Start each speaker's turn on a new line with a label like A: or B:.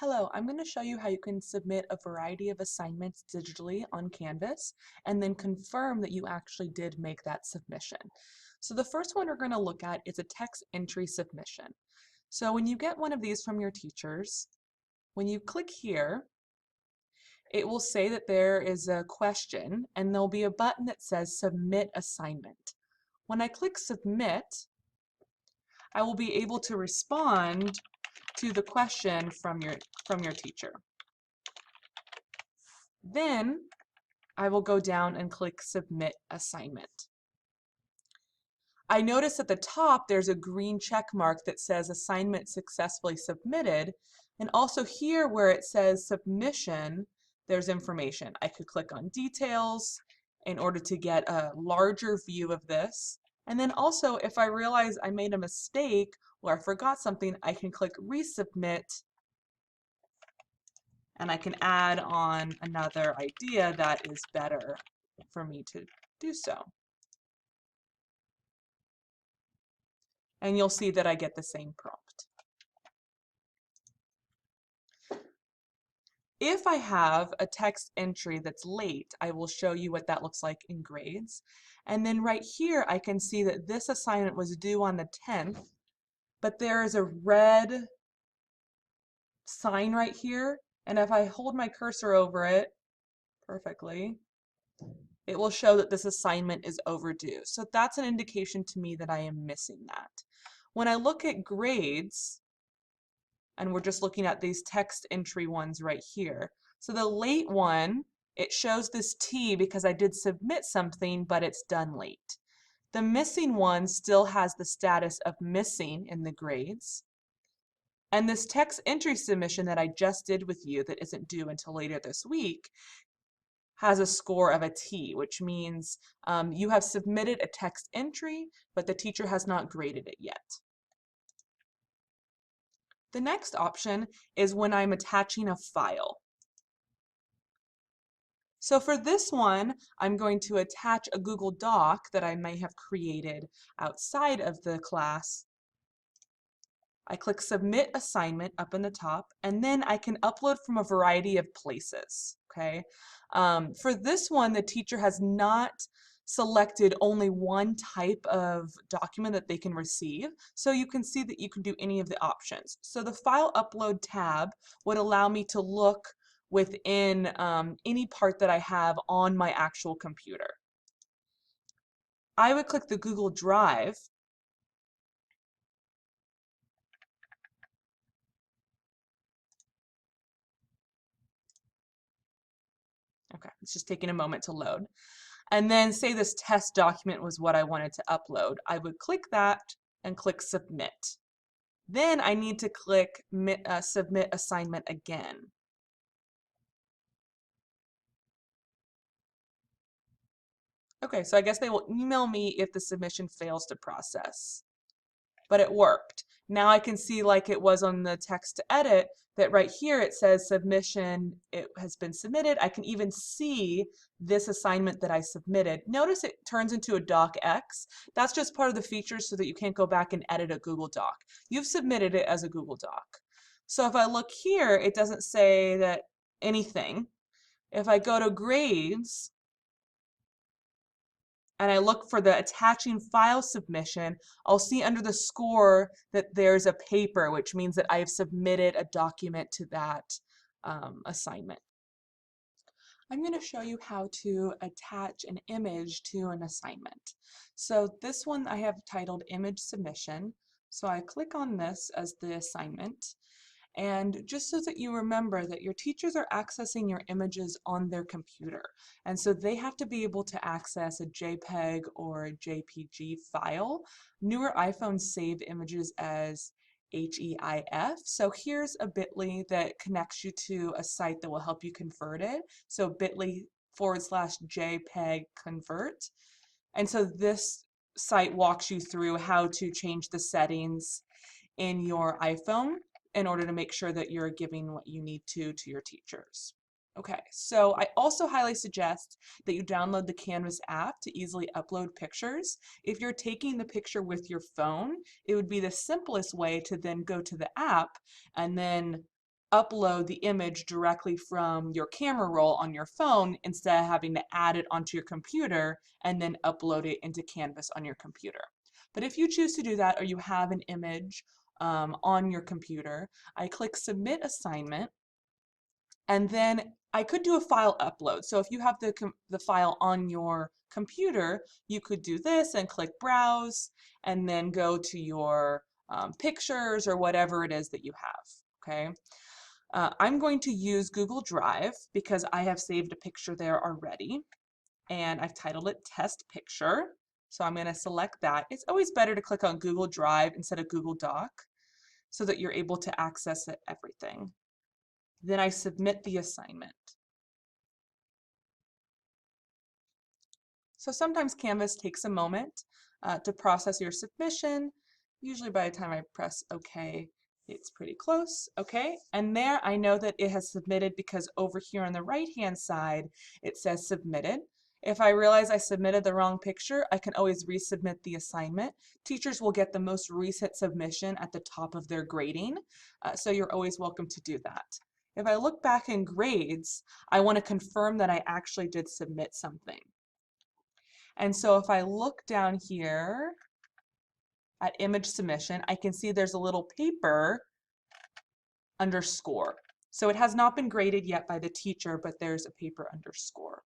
A: Hello, I'm going to show you how you can submit a variety of assignments digitally on Canvas and then confirm that you actually did make that submission. So the first one we're going to look at is a text entry submission. So when you get one of these from your teachers, when you click here, it will say that there is a question and there'll be a button that says Submit Assignment. When I click Submit, I will be able to respond to the question from your teacher. Then I will go down and click Submit Assignment. I notice at the top there's a green check mark that says Assignment Successfully Submitted, and also here where it says Submission, there's information. I could click on Details in order to get a larger view of this. And then also, if I realize I made a mistake or I forgot something, I can click Resubmit and I can add on another idea that is better for me to do so. And you'll see that I get the same prompt. If I have a text entry that's late, I will show you what that looks like in grades. And then right here, I can see that this assignment was due on the 10th, but there is a red sign right here. And if I hold my cursor over it perfectly, it will show that this assignment is overdue. So that's an indication to me that I am missing that. When I look at grades, and we're just looking at these text entry ones right here. So the late one, it shows this T because I did submit something, but it's done late. The missing one still has the status of missing in the grades. And this text entry submission that I just did with you that isn't due until later this week has a score of a T, which means you have submitted a text entry, but the teacher has not graded it yet. The next option is when I'm attaching a file. So for this one, I'm going to attach a Google Doc that I may have created outside of the class. I click Submit Assignment up in the top, and then I can upload from a variety of places, okay? For this one, the teacher has not selected only one type of document that they can receive, so you can see that you can do any of the options. So the File Upload tab would allow me to look within any part that I have on my actual computer. I would click the Google Drive. Okay, it's just taking a moment to load. And then say this test document was what I wanted to upload. I would click that and click Submit. Then I need to click Submit Assignment again. Okay, so I guess they will email me if the submission fails to process. But it worked. Now I can see, like it was on the text to edit, that right here it says submission, it has been submitted. I can even see this assignment that I submitted. Notice it turns into a docx. That's just part of the features so that you can't go back and edit a Google Doc. You've submitted it as a Google Doc. So if I look here, it doesn't say that anything. If I go to grades, and I look for the attaching file submission, I'll see under the score that there's a paper, which means that I've submitted a document to that assignment. I'm going to show you how to attach an image to an assignment. So this one I have titled Image Submission. So I click on this as the assignment. And just so that you remember that your teachers are accessing your images on their computer. And so they have to be able to access a JPEG or a JPG file. Newer iPhones save images as HEIF. So here's a bit.ly that connects you to a site that will help you convert it. So bit.ly/JPEG convert. And so this site walks you through how to change the settings in your iPhone in order to make sure that you're giving what you need to your teachers. Okay, so I also highly suggest that you download the Canvas app to easily upload pictures. If you're taking the picture with your phone, it would be the simplest way to then go to the app and then upload the image directly from your camera roll on your phone instead of having to add it onto your computer and then upload it into Canvas on your computer. But if you choose to do that, or you have an image on your computer, I click Submit Assignment, and then I could do a file upload. So if you have the file on your computer, you could do this and click Browse, and then go to your pictures or whatever it is that you have, okay? I'm going to use Google Drive because I have saved a picture there already, and I've titled it Test Picture. So I'm going to select that. It's always better to click on Google Drive instead of Google Doc so that you're able to access everything. Then I submit the assignment. So sometimes Canvas takes a moment to process your submission. Usually by the time I press OK, it's pretty close. Okay, and there I know that it has submitted because over here on the right-hand side, it says submitted. If I realize I submitted the wrong picture, I can always resubmit the assignment. Teachers will get the most recent submission at the top of their grading, so you're always welcome to do that. If I look back in grades, I want to confirm that I actually did submit something. And so if I look down here at image submission, I can see there's a little paper underscore. So it has not been graded yet by the teacher, but there's a paper underscore.